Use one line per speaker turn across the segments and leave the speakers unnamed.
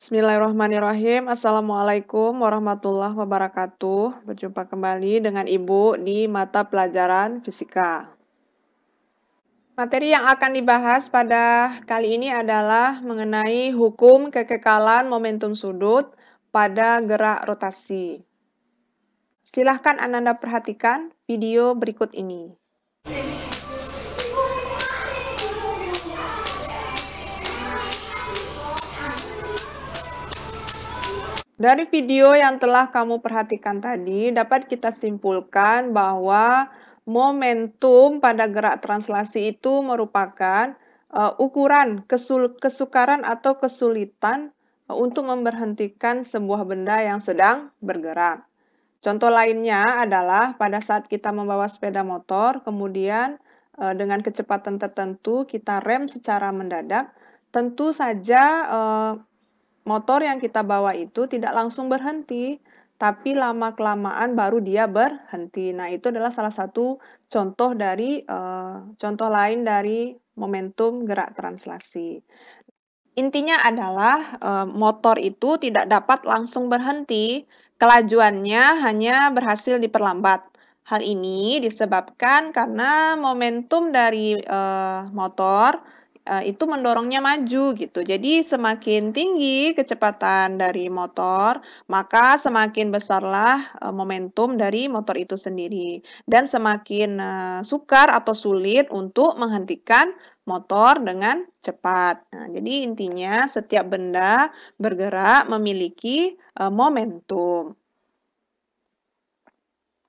Bismillahirrahmanirrahim. Assalamualaikum warahmatullahi wabarakatuh. Berjumpa kembali dengan Ibu di mata pelajaran fisika. Materi yang akan dibahas pada kali ini adalah mengenai hukum kekekalan momentum sudut pada gerak rotasi. Silahkan Ananda perhatikan video berikut ini. Dari video yang telah kamu perhatikan tadi, dapat kita simpulkan bahwa momentum pada gerak translasi itu merupakan ukuran kesukaran atau kesulitan untuk memberhentikan sebuah benda yang sedang bergerak. Contoh lainnya adalah pada saat kita membawa sepeda motor, kemudian dengan kecepatan tertentu kita rem secara mendadak, tentu saja motor yang kita bawa itu tidak langsung berhenti, tapi lama-kelamaan baru dia berhenti. Nah, itu adalah salah satu contoh lain dari momentum gerak translasi. Intinya adalah motor itu tidak dapat langsung berhenti, kelajuannya hanya berhasil diperlambat. Hal ini disebabkan karena momentum dari motor itu mendorongnya maju gitu. Jadi semakin tinggi kecepatan dari motor, maka semakin besarlah momentum dari motor itu sendiri. Dan semakin sukar atau sulit untuk menghentikan motor dengan cepat. Nah, jadi intinya setiap benda bergerak memiliki momentum.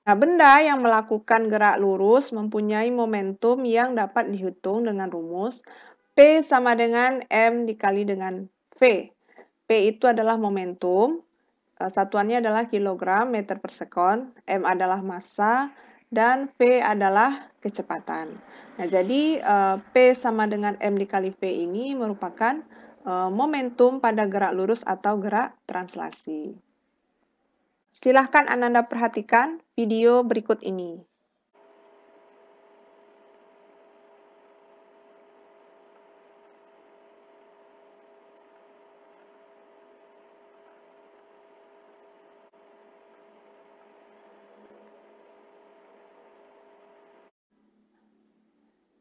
Nah, benda yang melakukan gerak lurus mempunyai momentum yang dapat dihitung dengan rumus P sama dengan M dikali dengan V. P itu adalah momentum, satuannya adalah kilogram meter per sekon, M adalah massa, dan V adalah kecepatan. Nah, jadi P sama dengan M dikali V ini merupakan momentum pada gerak lurus atau gerak translasi. Silahkan Ananda perhatikan video berikut ini.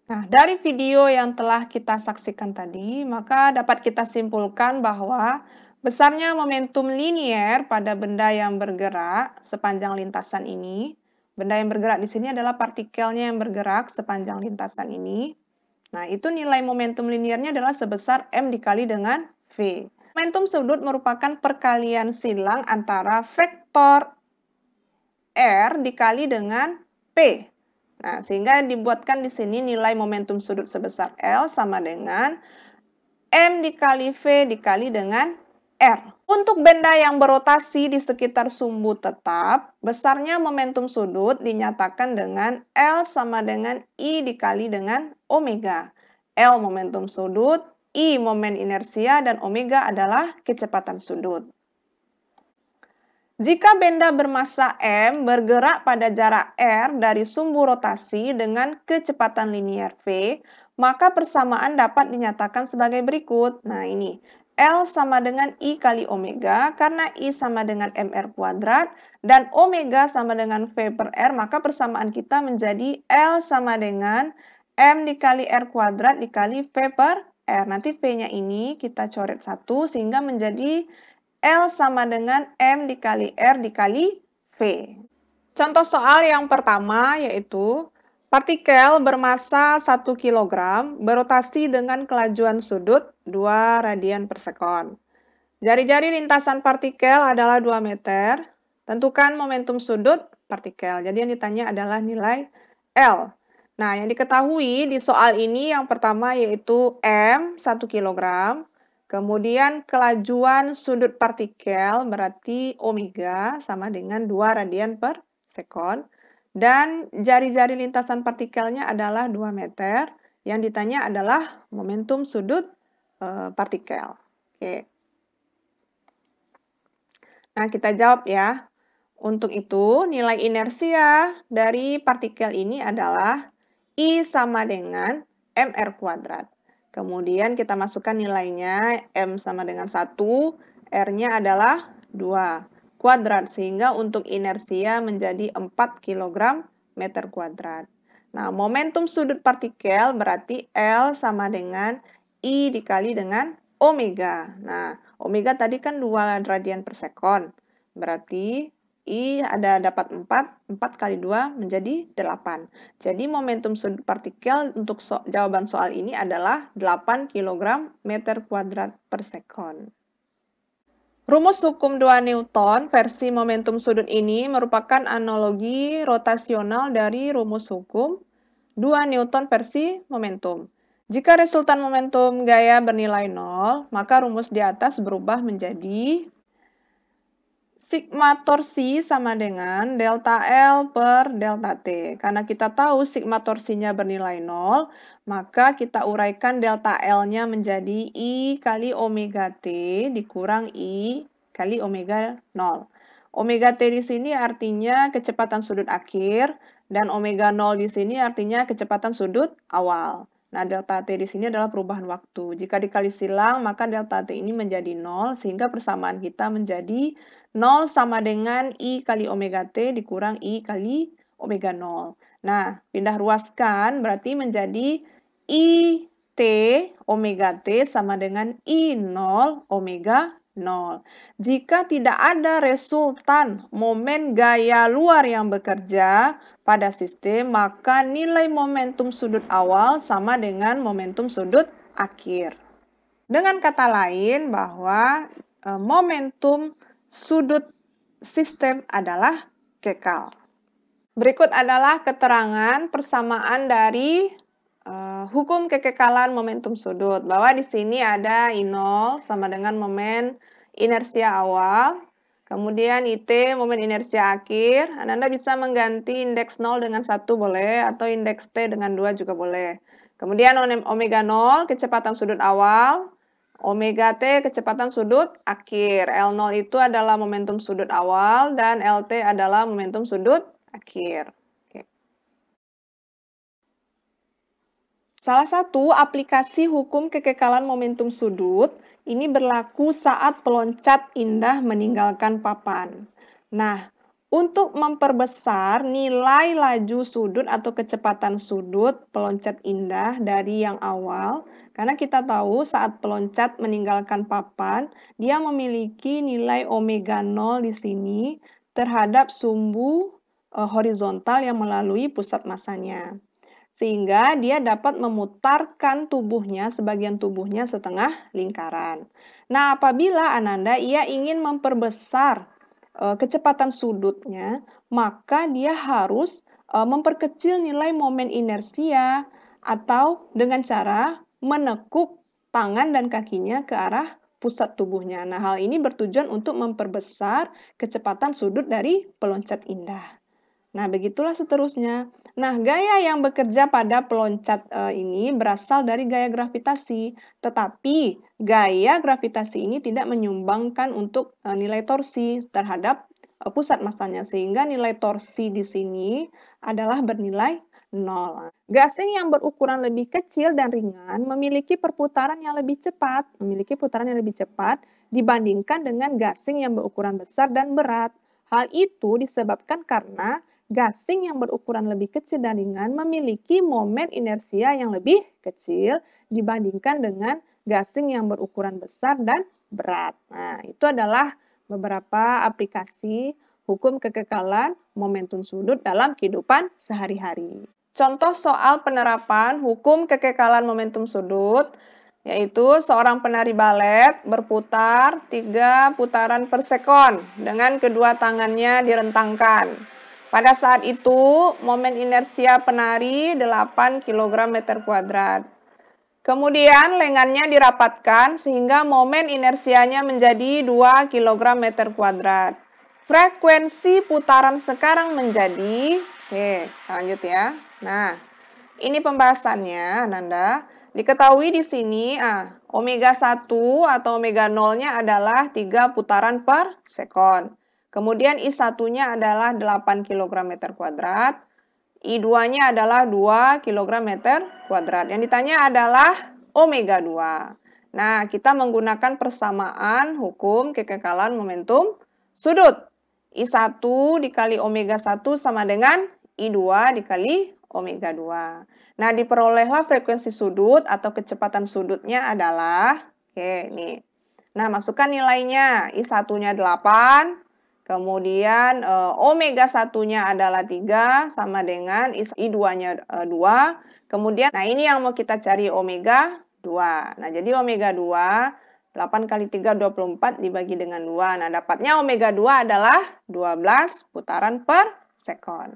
Nah, dari video yang telah kita saksikan tadi, maka dapat kita simpulkan bahwa besarnya momentum linier pada benda yang bergerak sepanjang lintasan ini. Benda yang bergerak di sini adalah partikelnya yang bergerak sepanjang lintasan ini. Nah, itu nilai momentum liniernya adalah sebesar M dikali dengan V. Momentum sudut merupakan perkalian silang antara vektor R dikali dengan P. Nah, sehingga dibuatkan di sini nilai momentum sudut sebesar L sama dengan M dikali V dikali dengan R. Untuk benda yang berotasi di sekitar sumbu tetap, besarnya momentum sudut dinyatakan dengan L sama dengan I dikali dengan omega. L momentum sudut, I momen inersia, dan omega adalah kecepatan sudut. Jika benda bermassa M bergerak pada jarak R dari sumbu rotasi dengan kecepatan linier V, maka persamaan dapat dinyatakan sebagai berikut. Nah, ini L sama dengan I kali omega, karena I sama dengan mr kuadrat, dan omega sama dengan V per R, maka persamaan kita menjadi L sama dengan M dikali R kuadrat dikali V per R. Nanti V-nya ini kita coret satu sehingga menjadi L sama dengan M dikali R dikali V. Contoh soal yang pertama yaitu partikel bermassa 1 kg berotasi dengan kelajuan sudut 2 radian per sekon. Jari-jari lintasan partikel adalah 2 meter. Tentukan momentum sudut partikel. Jadi yang ditanya adalah nilai L. Nah, yang diketahui di soal ini yang pertama yaitu M 1 kg. Kemudian kelajuan sudut partikel berarti omega sama dengan 2 radian per sekon. Dan jari-jari lintasan partikelnya adalah 2 meter. Yang ditanya adalah momentum sudut partikel. Oke. Nah, kita jawab ya. Untuk itu, nilai inersia dari partikel ini adalah I sama dengan mr kuadrat. Kemudian kita masukkan nilainya, M sama dengan 1, R-nya adalah 2 kuadrat, sehingga untuk inersia menjadi 4 kg meter kuadrat. Nah, momentum sudut partikel berarti L sama dengan I dikali dengan omega. Nah, omega tadi kan 2 radian per sekon. Berarti I dapat 4 kali 2 menjadi 8. Jadi momentum sudut partikel untuk jawaban soal ini adalah 8 kg meter kuadrat per sekon. Rumus hukum 2 Newton versi momentum sudut ini merupakan analogi rotasional dari rumus hukum 2 Newton versi momentum. Jika resultan momentum gaya bernilai 0, maka rumus di atas berubah menjadi sigma torsi sama dengan delta L per delta T. Karena kita tahu sigma torsinya bernilai 0, maka kita uraikan delta L-nya menjadi I kali omega T dikurang I kali omega 0. Omega T di sini artinya kecepatan sudut akhir, dan omega 0 di sini artinya kecepatan sudut awal. Nah, delta T di sini adalah perubahan waktu. Jika dikali silang, maka delta T ini menjadi 0, sehingga persamaan kita menjadi 0 sama dengan I kali omega T dikurang I kali omega 0. Nah, pindah ruaskan berarti menjadi I T omega T sama dengan I 0 omega 0. Jika tidak ada resultan momen gaya luar yang bekerja pada sistem, maka nilai momentum sudut awal sama dengan momentum sudut akhir. Dengan kata lain bahwa momentum sudut sistem adalah kekal. Berikut adalah keterangan persamaan dari hukum kekekalan momentum sudut. Bahwa di sini ada I0 sama dengan momen inersia awal. Kemudian IT, momen inersia akhir. Anda bisa mengganti indeks 0 dengan 1 boleh, atau indeks T dengan 2 juga boleh. Kemudian omega 0, kecepatan sudut awal. Omega T, kecepatan sudut akhir. L0 itu adalah momentum sudut awal, dan LT adalah momentum sudut akhir. Oke. Salah satu aplikasi hukum kekekalan momentum sudut ini berlaku saat peloncat indah meninggalkan papan. Nah, untuk memperbesar nilai laju sudut atau kecepatan sudut peloncat indah dari yang awal, karena kita tahu saat peloncat meninggalkan papan, dia memiliki nilai omega 0 di sini terhadap sumbu horizontal yang melalui pusat masanya. Sehingga dia dapat memutarkan tubuhnya, sebagian tubuhnya setengah lingkaran. Nah, apabila Ananda ia ingin memperbesar kecepatan sudutnya, maka dia harus memperkecil nilai momen inersia atau dengan cara menekuk tangan dan kakinya ke arah pusat tubuhnya. Nah, hal ini bertujuan untuk memperbesar kecepatan sudut dari peloncat indah. Nah, begitulah seterusnya. Nah, gaya yang bekerja pada peloncat ini berasal dari gaya gravitasi, tetapi gaya gravitasi ini tidak menyumbangkan untuk nilai torsi terhadap pusat masanya, sehingga nilai torsi di sini adalah bernilai 0. Gasing yang berukuran lebih kecil dan ringan memiliki putaran yang lebih cepat dibandingkan dengan gasing yang berukuran besar dan berat. Hal itu disebabkan karena gasing yang berukuran lebih kecil dan ringan memiliki momen inersia yang lebih kecil dibandingkan dengan gasing yang berukuran besar dan berat. Nah, itu adalah beberapa aplikasi hukum kekekalan momentum sudut dalam kehidupan sehari-hari. Contoh soal penerapan hukum kekekalan momentum sudut, yaitu seorang penari balet berputar 3 putaran per sekon dengan kedua tangannya direntangkan. Pada saat itu, momen inersia penari 8 kg meter kuadrat. Kemudian lengannya dirapatkan sehingga momen inersianya menjadi 2 kg meter kuadrat. Frekuensi putaran sekarang menjadi, oke, lanjut ya. Nah, ini pembahasannya, Ananda. Diketahui di sini, omega 1 atau omega 0-nya adalah 3 putaran per sekon. Kemudian I1-nya adalah 8 kg meter kuadrat. I2-nya adalah 2 kg meter kuadrat. Yang ditanya adalah omega 2. Nah, kita menggunakan persamaan hukum kekekalan momentum sudut. I1 dikali omega 1 sama dengan I2 dikali omega 2. Nah, diperolehlah frekuensi sudut atau kecepatan sudutnya adalah, oke, nih. Nah, masukkan nilainya. I1-nya 8, kemudian omega 1-nya adalah 3, sama dengan I2-nya 2. Kemudian, nah ini yang mau kita cari omega 2. Nah, jadi omega 2, 8 kali 3, 24 dibagi dengan 2. Nah, dapatnya omega 2 adalah 12 putaran per sekon.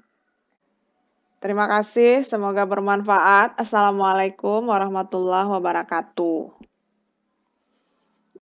Terima kasih, semoga bermanfaat. Assalamualaikum warahmatullahi wabarakatuh.